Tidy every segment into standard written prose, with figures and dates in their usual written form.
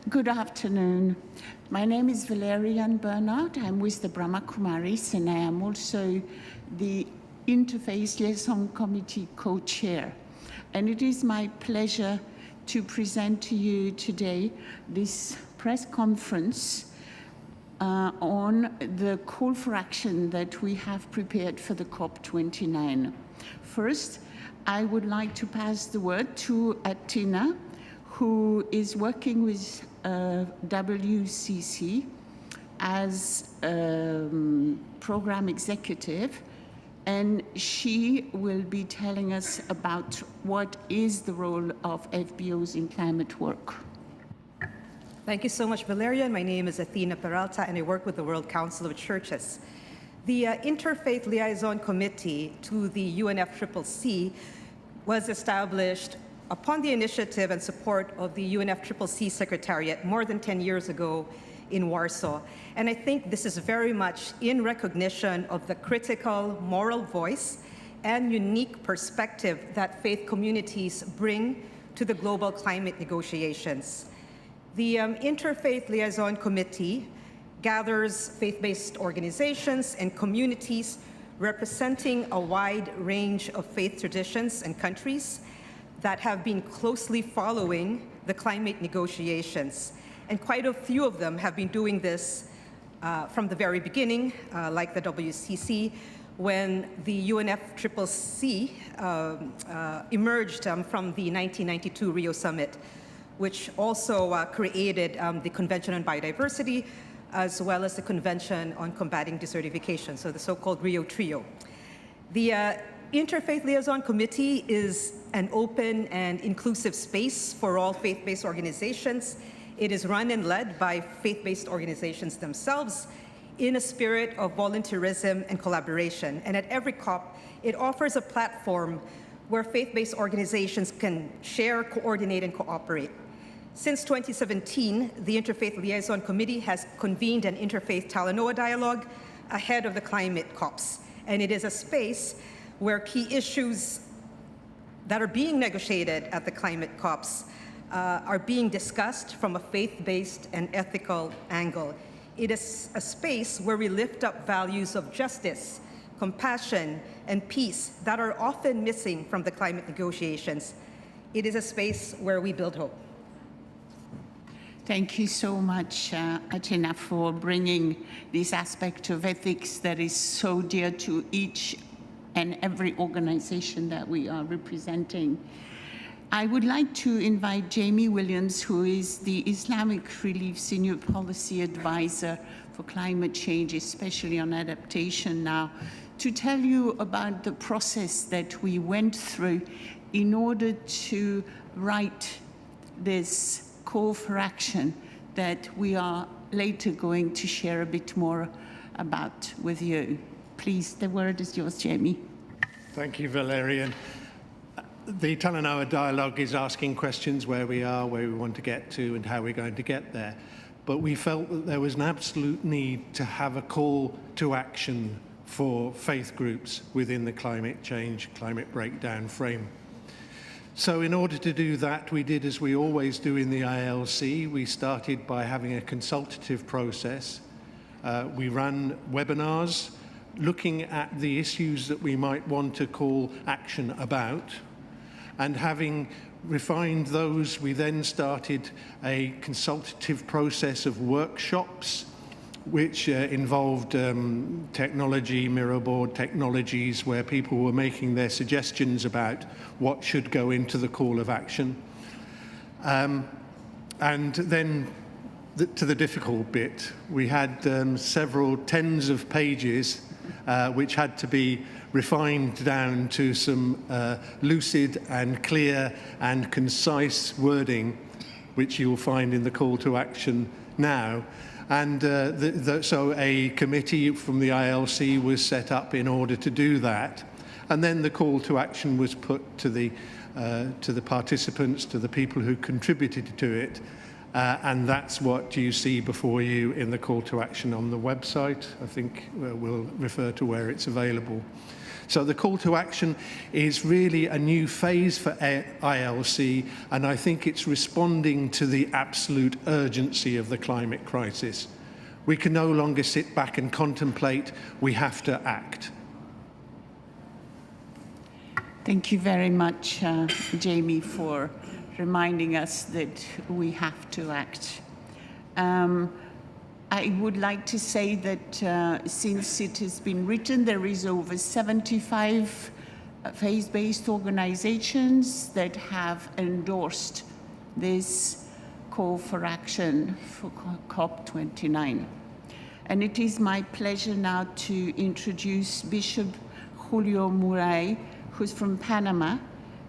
Good afternoon. My name is Valerian Bernard. I'm with the Brahma Kumaris, and I am also the Interfaith Liaison Committee co-chair. And it is my pleasure to present to you today this press conference on the call for action that we have prepared for the COP29. First, I would like to pass the word to Athena, who is working with WCC as program executive, and she will be telling us about what is the role of FBOs in climate work. Thank you so much, Valeria. My name is Athena Peralta, and I work with the World Council of Churches. The Interfaith Liaison Committee to the UNFCCC was established upon the initiative and support of the UNFCCC Secretariat more than 10 years ago in Warsaw. And I think this is very much in recognition of the critical moral voice and unique perspective that faith communities bring to the global climate negotiations. The Interfaith Liaison Committee gathers faith-based organizations and communities representing a wide range of faith traditions and countries that have been closely following the climate negotiations. And quite a few of them have been doing this from the very beginning, like the WCC, when the UNFCCC emerged from the 1992 Rio Summit, which also created the Convention on Biodiversity, as well as the Convention on Combating Desertification, so the so-called Rio Trio. The Interfaith Liaison Committee is an open and inclusive space for all faith-based organizations. It is run and led by faith-based organizations themselves in a spirit of volunteerism and collaboration. And at every COP, it offers a platform where faith-based organizations can share, coordinate, and cooperate. Since 2017, the Interfaith Liaison Committee has convened an Interfaith Talanoa dialogue ahead of the climate COPs. And it is a space where key issues that are being negotiated at the climate COPs are being discussed from a faith-based and ethical angle. It is a space where we lift up values of justice, compassion, and peace that are often missing from the climate negotiations. It is a space where we build hope. Thank you so much, Athena, for bringing this aspect of ethics that is so dear to each and every organization that we are representing. I would like to invite Jamie Williams, who is the Islamic Relief Senior Policy Advisor for Climate Change, especially on adaptation now, to tell you about the process that we went through in order to write this call for action that we are later going to share a bit more about with you. Please, the word is yours, Jamie. Thank you, Valerian. The Talanoa dialogue is asking questions where we are, where we want to get to, and how we're going to get there. But we felt that there was an absolute need to have a call to action for faith groups within the climate change, climate breakdown frame. So in order to do that, we did as we always do in the ILC. We started by having a consultative process. We ran webinars looking at the issues that we might want to call action about. And having refined those, we then started a consultative process of workshops, which involved technology, mirror board technologies, where people were making their suggestions about what should go into the call of action. And then to the difficult bit, we had several tens of pages which had to be refined down to some lucid and clear and concise wording, which you'll find in the call to action now. And so a committee from the ILC was set up in order to do that. And then the call to action was put to the participants, to the people who contributed to it. And that's what you see before you in the call to action on the website. I think we'll refer to where it's available. So the call to action is really a new phase for ILC, and I think it's responding to the absolute urgency of the climate crisis. We can no longer sit back and contemplate, we have to act. Thank you very much, Jamie, for reminding us that we have to act. I would like to say that since it has been written, there is over 75 faith-based organizations that have endorsed this call for action for COP29. And it is my pleasure now to introduce Bishop Julio Muray, who's from Panama,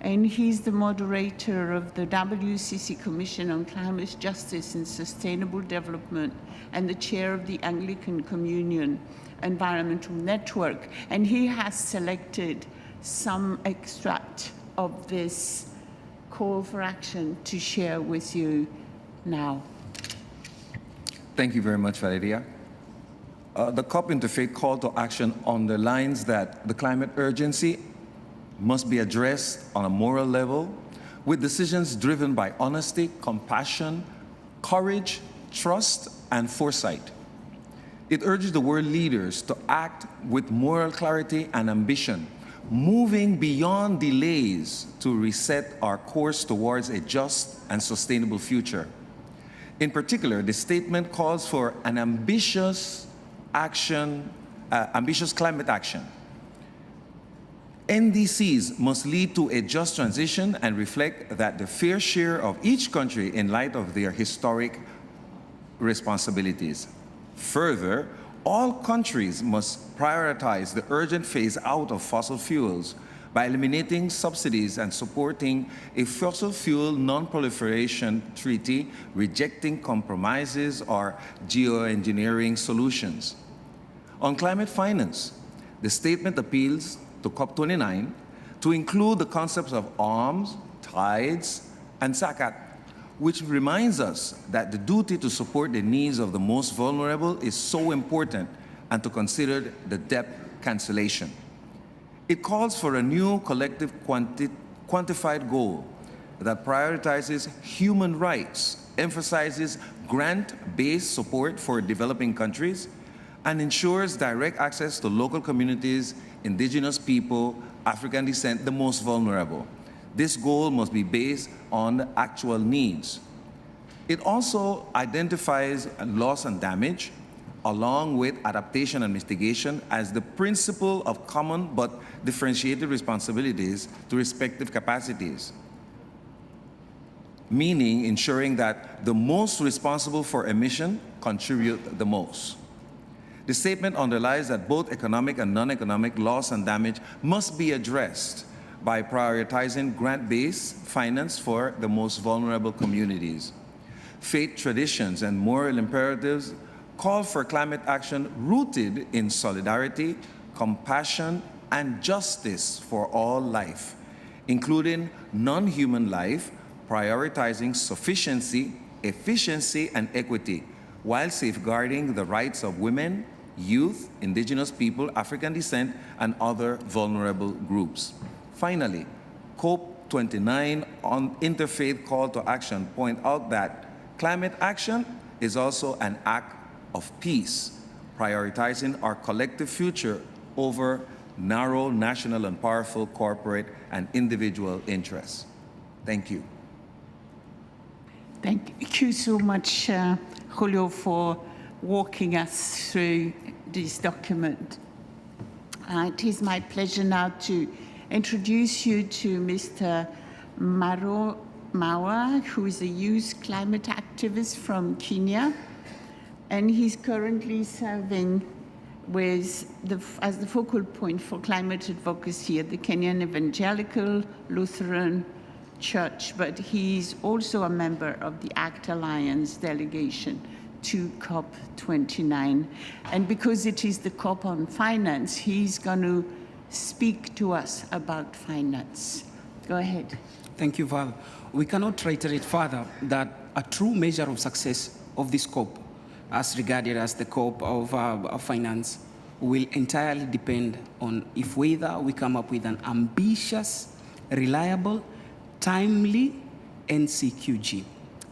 and he's the moderator of the WCC Commission on Climate Justice and Sustainable Development and the chair of the Anglican Communion Environmental Network. And he has selected some extract of this call for action to share with you now. Thank you very much, Valeria. The COP Interfaith call to action underlines that the climate urgency must be addressed on a moral level with decisions driven by honesty, compassion, courage, trust, and foresight. It urges the world leaders to act with moral clarity and ambition, moving beyond delays to reset our course towards a just and sustainable future. In particular, the statement calls for an ambitious climate action. NDCs must lead to a just transition and reflect that the fair share of each country in light of their historic responsibilities. Further, all countries must prioritize the urgent phase out of fossil fuels by eliminating subsidies and supporting a fossil fuel non-proliferation treaty, rejecting compromises or geoengineering solutions. On climate finance, the statement appeals to COP29 to include the concepts of arms, tides, and zakat, which reminds us that the duty to support the needs of the most vulnerable is so important and to consider the debt cancellation. It calls for a new collective quantified goal that prioritizes human rights, emphasizes grant-based support for developing countries, and ensures direct access to local communities, indigenous people, African descent, the most vulnerable. This goal must be based on actual needs. It also identifies loss and damage, along with adaptation and mitigation as the principle of common but differentiated responsibilities to respective capacities, meaning ensuring that the most responsible for emission contribute the most. The statement underlies that both economic and non-economic loss and damage must be addressed by prioritizing grant-based finance for the most vulnerable communities. Faith traditions and moral imperatives call for climate action rooted in solidarity, compassion, and justice for all life, including non-human life, prioritizing sufficiency, efficiency, and equity, while safeguarding the rights of women, youth, indigenous people, African descent, and other vulnerable groups. Finally, COP29 on Interfaith call to action point out that climate action is also an act of peace, prioritizing our collective future over narrow national and powerful corporate and individual interests. Thank you. Thank you so much, Julio, for walking us through this document. It is my pleasure now to introduce you to Mr. Maro Mawa, who is a youth climate activist from Kenya, and he's currently serving as the focal point for climate advocacy at the Kenyan Evangelical Lutheran Church, but he's also a member of the ACT Alliance delegation to COP29. And because it is the COP on finance, he's going to speak to us about finance. Go ahead. Thank you, Val. We cannot reiterate further that a true measure of success of this COP, as regarded as the COP of finance, will entirely depend on if whether we come up with an ambitious, reliable, timely NCQG,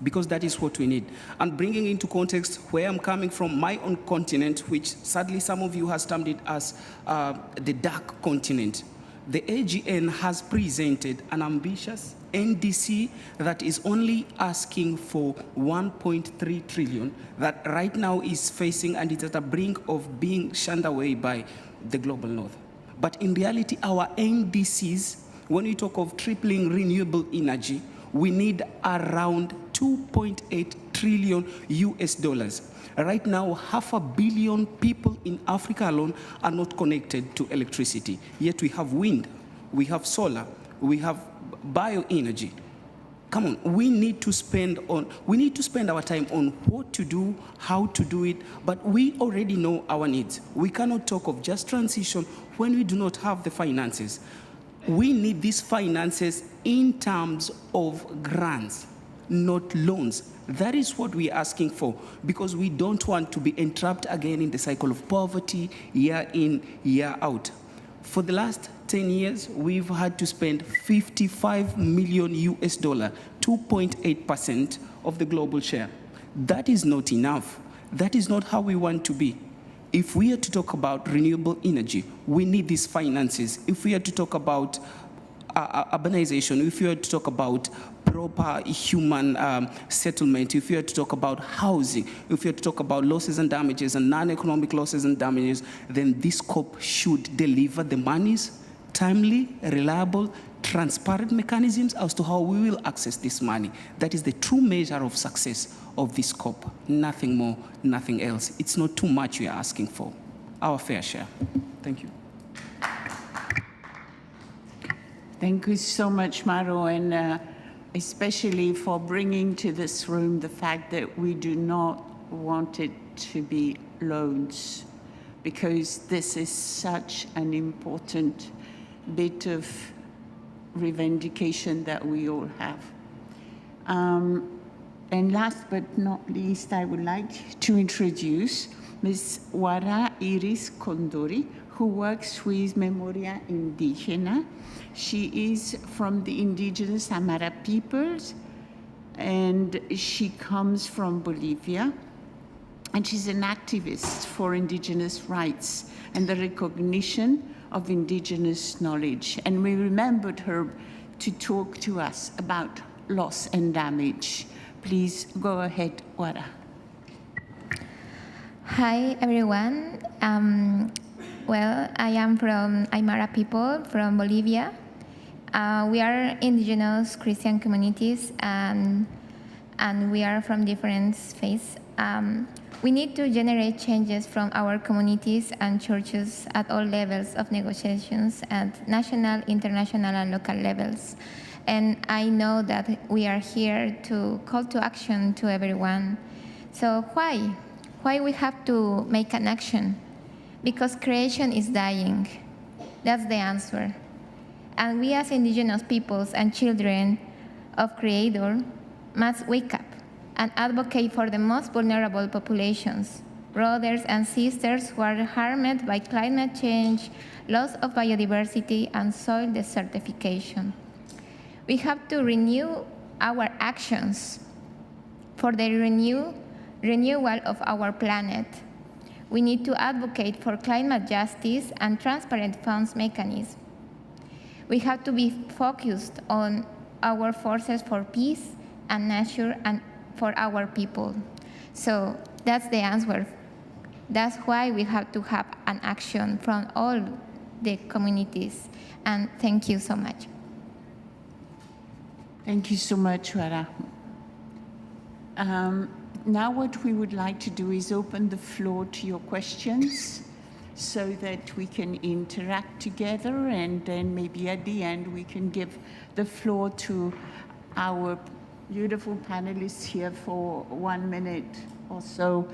because that is what we need. And bringing into context where I'm coming from, my own continent, which sadly some of you have termed it as the dark continent, the AGN has presented an ambitious NDC that is only asking for 1.3 trillion that right now is facing and is at the brink of being shunned away by the global north. But in reality, our NDCs, when we talk of tripling renewable energy, we need around 2.8 trillion US dollars. Right now, 500 million people in Africa alone are not connected to electricity. Yet we have wind, we have solar, we have bioenergy. Come on, we need to spend our time on what to do, how to do it, but we already know our needs. We cannot talk of just transition when we do not have the finances. We need these finances in terms of grants, not loans. That is what we're asking for, because we don't want to be entrapped again in the cycle of poverty, year in, year out. For the last 10 years, we've had to spend 55 million US dollar, 2.8% of the global share. That is not enough. That is not how we want to be. If we are to talk about renewable energy, we need these finances. If we are to talk about urbanization, if we are to talk about proper human settlement, if we are to talk about housing, if we are to talk about losses and damages and non-economic losses and damages, then this COP should deliver the monies, timely, reliable, transparent mechanisms as to how we will access this money. That is the true measure of success of this COP. Nothing more, nothing else. It's not too much we are asking for. Our fair share. Thank you. Thank you so much, Maro, and especially for bringing to this room the fact that we do not want it to be loans, because this is such an important bit of revendication that we all have. And last but not least, I would like to introduce Ms. Wara Iris Kondori, who works with Memoria Indígena. She is from the indigenous Amara peoples, and she comes from Bolivia. And she's an activist for indigenous rights and the recognition of indigenous knowledge. And we remembered her to talk to us about loss and damage. Please go ahead, Wara. Hi, everyone. Well, I am from Aymara people from Bolivia. We are indigenous Christian communities, and we are from different faiths. We need to generate changes from our communities and churches at all levels of negotiations at national, international, and local levels. And I know that we are here to call to action to everyone. So why? Why we have to make an action? Because creation is dying. That's the answer. And we as indigenous peoples and children of Creator must wake up and advocate for the most vulnerable populations, brothers and sisters who are harmed by climate change, loss of biodiversity, and soil desertification. We have to renew our actions for the renewal of our planet. We need to advocate for climate justice and transparent funds mechanisms. We have to be focused on our forces for peace and nature and for our people. So that's the answer. That's why we have to have an action from all the communities. And thank you so much. Thank you so much, Wara. Now what we would like to do is open the floor to your questions so that we can interact together, and then maybe at the end we can give the floor to our beautiful panelists here for 1 minute or so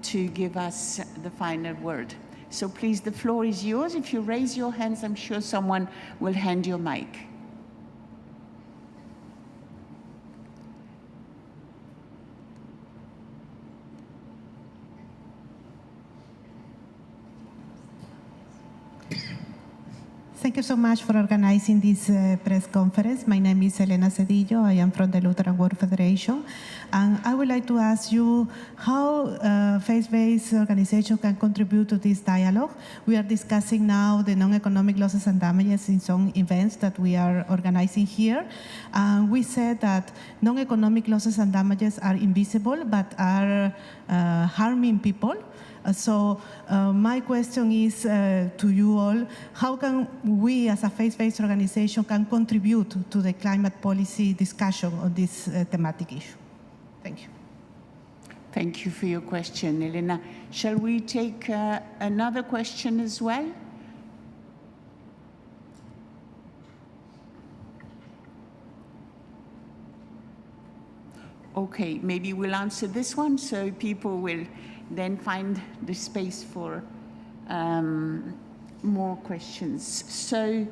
to give us the final word. So please, the floor is yours. If you raise your hands, I'm sure someone will hand you a mic. thank you so much for organizing this press conference. My name is Elena Cedillo. I am from the Lutheran World Federation. And I would like to ask you how faith-based organizations can contribute to this dialogue. We are discussing now the non-economic losses and damages in some events that we are organizing here. We said that non-economic losses and damages are invisible but are harming people. So my question is to you all, how can we as a faith-based organization can contribute to the climate policy discussion on this thematic issue? Thank you. Thank you for your question, Elena. Shall we take another question as well? Okay, maybe we'll answer this one so people will then find the space for more questions. So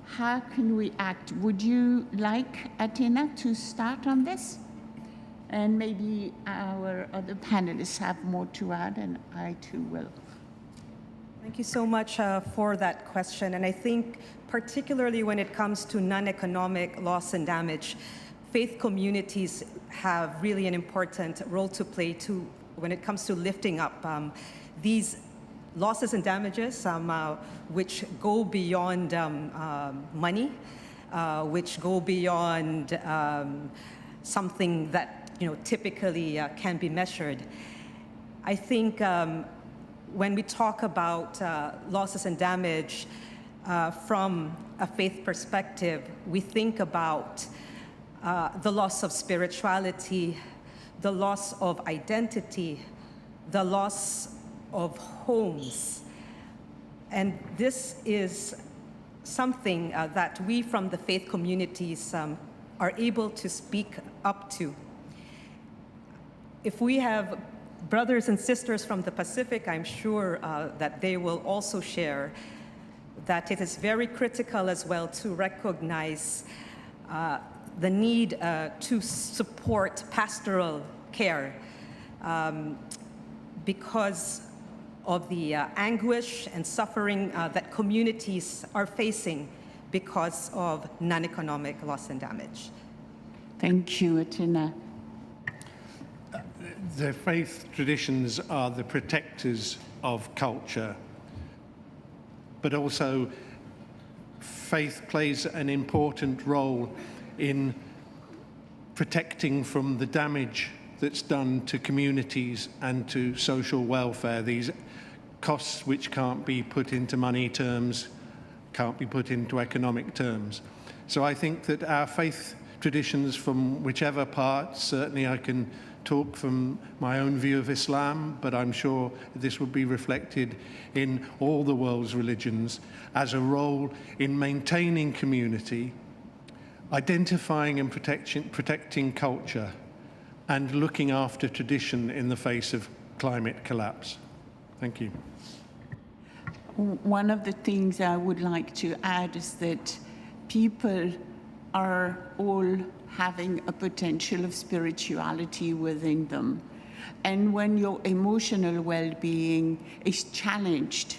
how can we act? Would you like Athena to start on this? And maybe our other panelists have more to add, and I too will. Thank you so much for that question. And I think particularly when it comes to non-economic loss and damage, faith communities have really an important role to play too when it comes to lifting up these losses and damages, which go beyond money, which go beyond something that typically can be measured. I think when we talk about losses and damage from a faith perspective, we think about the loss of spirituality, the loss of identity, the loss of homes. And this is something that we from the faith communities are able to speak up to. If we have brothers and sisters from the Pacific, I'm sure that they will also share that it is very critical as well to recognize the need to support pastoral care because of the anguish and suffering that communities are facing because of non-economic loss and damage. Thank you, Athena. The faith traditions are the protectors of culture, but also faith plays an important role in protecting from the damage that's done to communities and to social welfare. These costs which can't be put into money terms, can't be put into economic terms. So I think that our faith traditions from whichever part, certainly I can talk from my own view of Islam, but I'm sure this would be reflected in all the world's religions as a role in maintaining community, identifying and protecting culture, and looking after tradition in the face of climate collapse. Thank you. One of the things I would like to add is that people are all having a potential of spirituality within them. And when your emotional well-being is challenged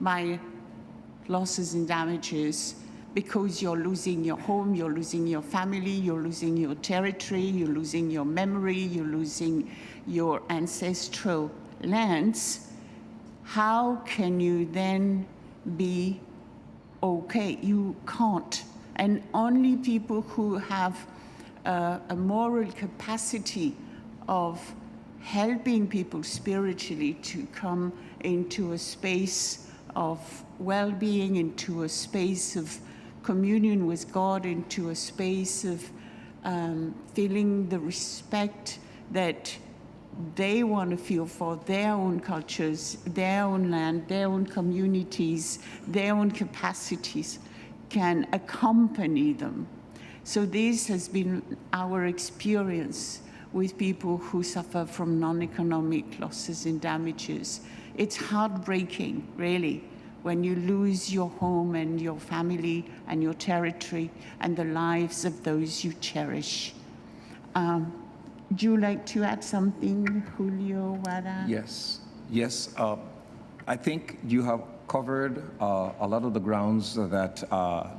by losses and damages, because you're losing your home, you're losing your family, you're losing your territory, you're losing your memory, you're losing your ancestral lands, how can you then be okay? You can't. And only people who have a moral capacity of helping people spiritually to come into a space of well-being, into a space of communion with God, into a space of feeling the respect that they want to feel for their own cultures, their own land, their own communities, their own capacities, can accompany them. So this has been our experience with people who suffer from non-economic losses and damages. It's heartbreaking, really, when you lose your home and your family and your territory and the lives of those you cherish. Would you like to add something, Julio, Wada? Yes. I think you have covered a lot of the grounds that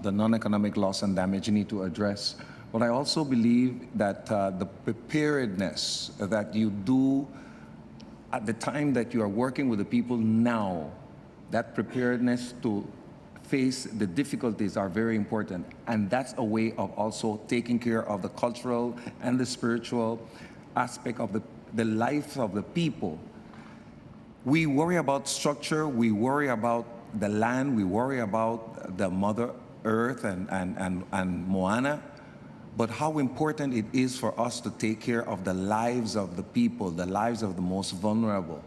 the non-economic loss and damage need to address. But I also believe that the preparedness that you do at the time that you are working with the people now, that preparedness to face the difficulties are very important. And that's a way of also taking care of the cultural and the spiritual aspect of the life of the people. We worry about structure, we worry about the land, we worry about the Mother Earth and Moana, but how important it is for us to take care of the lives of the people, the lives of the most vulnerable.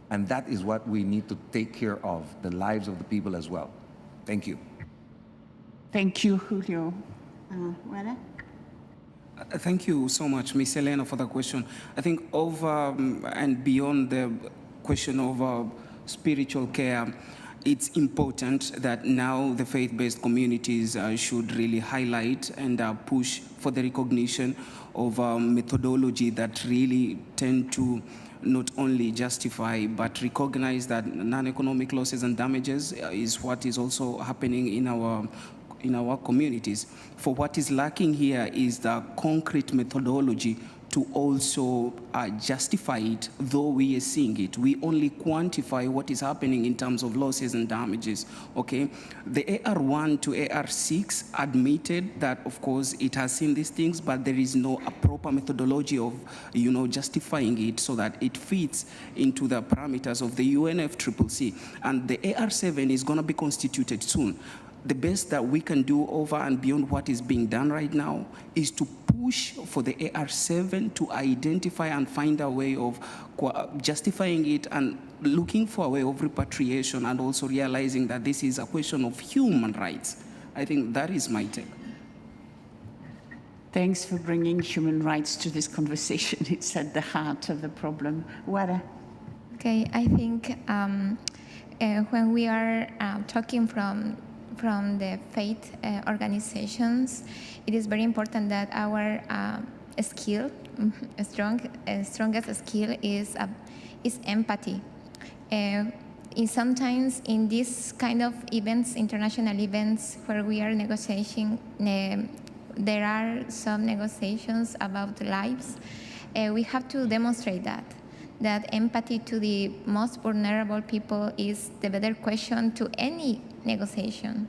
And that is what we need to take care of, the lives of the people as well. Thank you. Thank you, Julio. Wala? Thank you so much, Ms. Elena, for the question. I think over and beyond the question of spiritual care, it's important that now the faith-based communities should really highlight and push for the recognition of methodology that really tend to not only justify but recognize that non-economic losses and damages is what is also happening in our communities. For what is lacking here is the concrete methodology to also justify it, though we are seeing it. We only quantify what is happening in terms of losses and damages, okay? The AR1 to AR6 admitted that, of course, it has seen these things, but there is no a proper methodology of, justifying it so that it fits into the parameters of the UNFCCC. And the AR7 is gonna be constituted soon. The best that we can do over and beyond what is being done right now is to push for the AR7 to identify and find a way of justifying it and looking for a way of repatriation and also realizing that this is a question of human rights. I think that is my take. Thanks for bringing human rights to this conversation. It's at the heart of the problem. Wara? Okay, I think when we are talking from the faith organizations, it is very important that our skill, strongest skill is empathy. Sometimes in these kind of events, international events where we are negotiating, there are some negotiations about lives. We have to demonstrate that empathy to the most vulnerable people is the better question to any negotiation.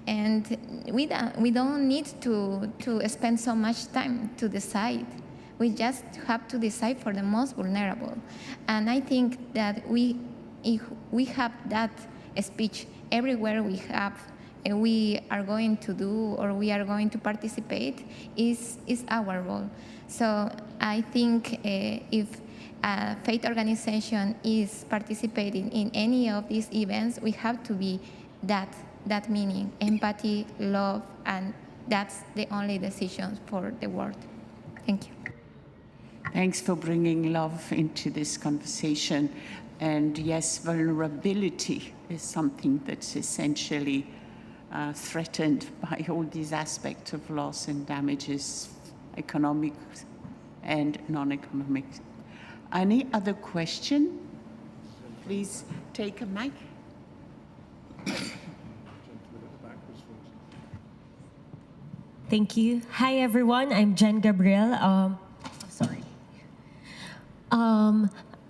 And we don't need to spend so much time to decide. We just have to decide for the most vulnerable. And I think that if we have that speech everywhere we are going to do or we are going to participate is our role. So I think if a faith organization is participating in any of these events, we have to be that meaning, empathy, love, and that's the only decision for the world. Thank you. Thanks for bringing love into this conversation. And yes, vulnerability is something that's essentially threatened by all these aspects of loss and damages, economic and non-economic. Any other question? Please take a mic. Thank you. Hi, everyone. I'm Jen Gabriel.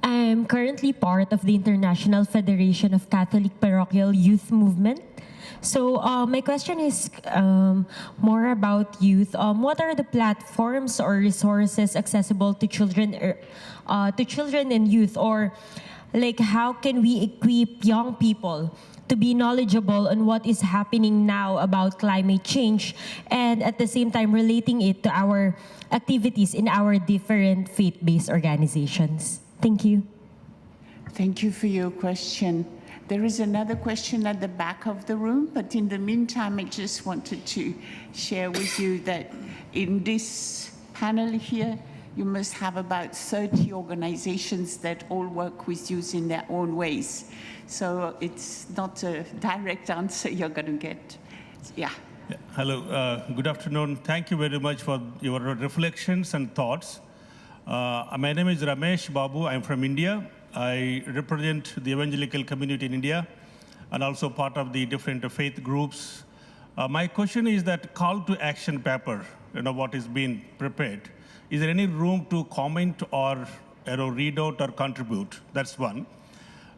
I'm currently part of the International Federation of Catholic Parochial Youth Movement. So my question is more about youth. What are the platforms or resources accessible to children and youth, or like how can we equip young people to be knowledgeable on what is happening now about climate change, and at the same time relating it to our activities in our different faith-based organizations? Thank you. Thank you for your question. There is another question at the back of the room, but in the meantime, I just wanted to share with you that in this panel here, you must have about 30 organizations that all work with youth in their own ways. So it's not a direct answer you're going to get. Yeah. Hello, good afternoon. Thank you very much for your reflections and thoughts. My name is Ramesh Babu. I'm from India. I represent the evangelical community in India. and also part of the different faith groups. My question is that call to action paper, what is being prepared. Is there any room to comment or read out or contribute? That's one.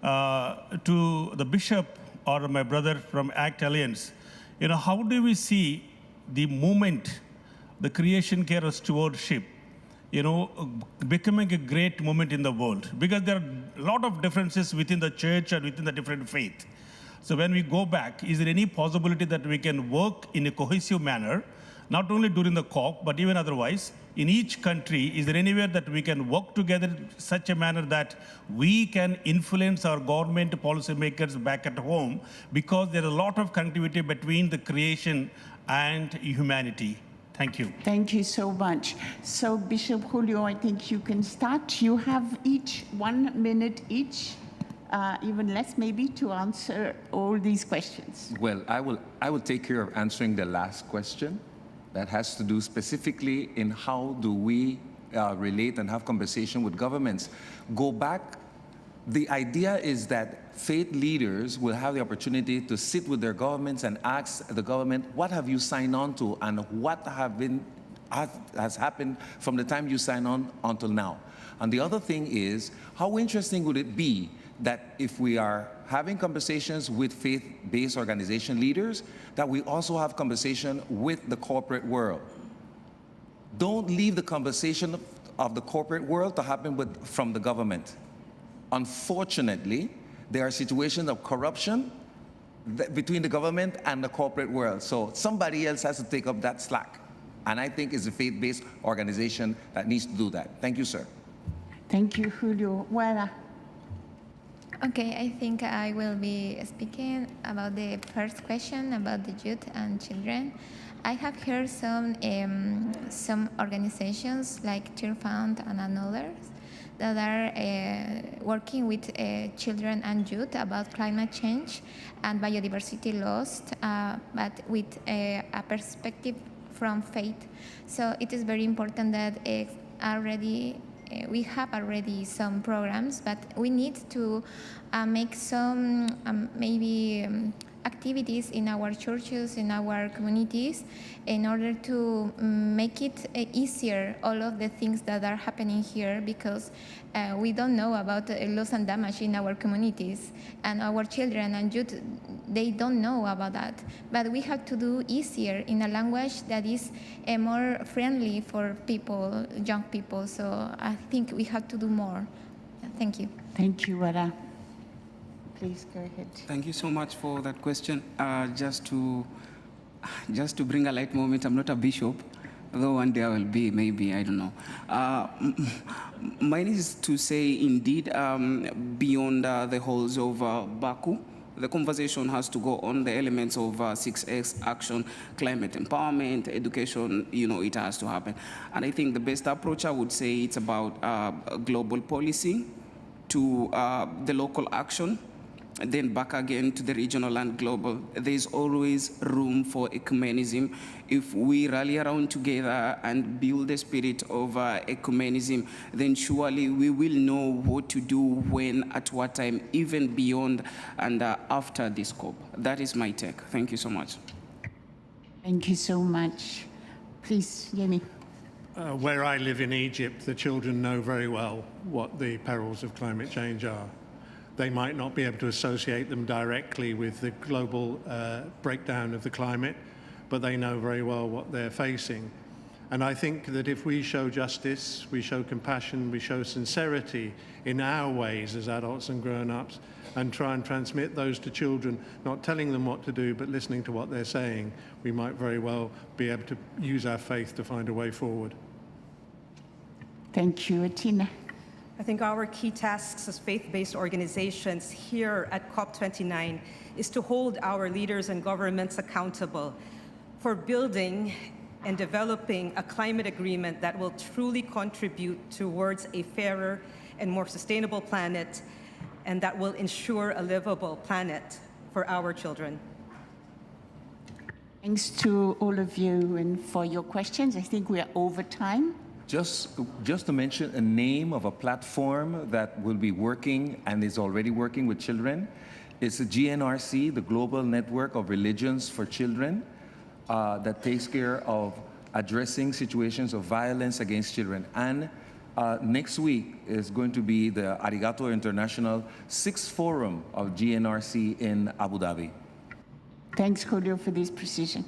To the bishop or my brother from ACT Alliance, how do we see the movement, the creation care stewardship, becoming a great movement in the world? Because there are a lot of differences within the church and within the different faith. So when we go back, is there any possibility that we can work in a cohesive manner, not only during the COP, but even otherwise, in each country? Is there anywhere that we can work together in such a manner that we can influence our government policymakers back at home? Because there is a lot of connectivity between the creation and humanity. Thank you. Thank you so much. So, Bishop Julio, I think you can start. You have each 1 minute each, even less maybe, to answer all these questions. Well, I will take care of answering the last question. That has to do specifically in how do we relate and have conversation with governments. Go back. The idea is that faith leaders will have the opportunity to sit with their governments and ask the government, what have you signed on to and what has happened from the time you signed on until now? And the other thing is, how interesting would it be that if we are having conversations with faith-based organization leaders, that we also have conversation with the corporate world. Don't leave the conversation of the corporate world to happen from the government. Unfortunately, there are situations of corruption between the government and the corporate world. So somebody else has to take up that slack. And I think it's a faith-based organization that needs to do that. Thank you, sir. Thank you, Julio. Wera. Okay, I think I will be speaking about the first question about the youth and children. I have heard some organizations like Cheer Fund and others that are working with children and youth about climate change and biodiversity loss, but with a perspective from faith. So it is very important that we have already some programs, but we need to make some activities in our churches, in our communities, in order to make it easier, all of the things that are happening here, because we don't know about loss and damage in our communities, and our children and youth, they don't know about that. But we have to do easier in a language that is more friendly for people, young people. So I think we have to do more. Thank you. Thank you, Wera. Please go ahead. Thank you so much for that question. Just to bring a light moment, I'm not a bishop, though one day I will be, maybe, I don't know. Mine is to say, indeed, beyond the halls of Baku, the conversation has to go on the elements of 6X action, climate empowerment, education, it has to happen. And I think the best approach, I would say, it's about global policy to the local action, and then back again to the regional and global. There's always room for ecumenism. If we rally around together and build the spirit of ecumenism, then surely we will know what to do, when, at what time, even beyond and after this COP. That is my take. Thank you so much. Thank you so much. Please, Yemi. Where I live in Egypt, the children know very well what the perils of climate change are. They might not be able to associate them directly with the global breakdown of the climate, but they know very well what they're facing. And I think that if we show justice, we show compassion, we show sincerity in our ways as adults and grown-ups, and try and transmit those to children, not telling them what to do, but listening to what they're saying, we might very well be able to use our faith to find a way forward. Thank you, Atina. I think our key tasks as faith-based organizations here at COP29 is to hold our leaders and governments accountable for building and developing a climate agreement that will truly contribute towards a fairer and more sustainable planet, and that will ensure a livable planet for our children. Thanks to all of you and for your questions. I think we are over time. Just to mention a name of a platform that will be working and is already working with children It's the GNRC, the Global Network of Religions for Children, that takes care of addressing situations of violence against children. And next week is going to be the Arigato International 6th Forum of GNRC in Abu Dhabi. Thanks, Kodio, for this precision.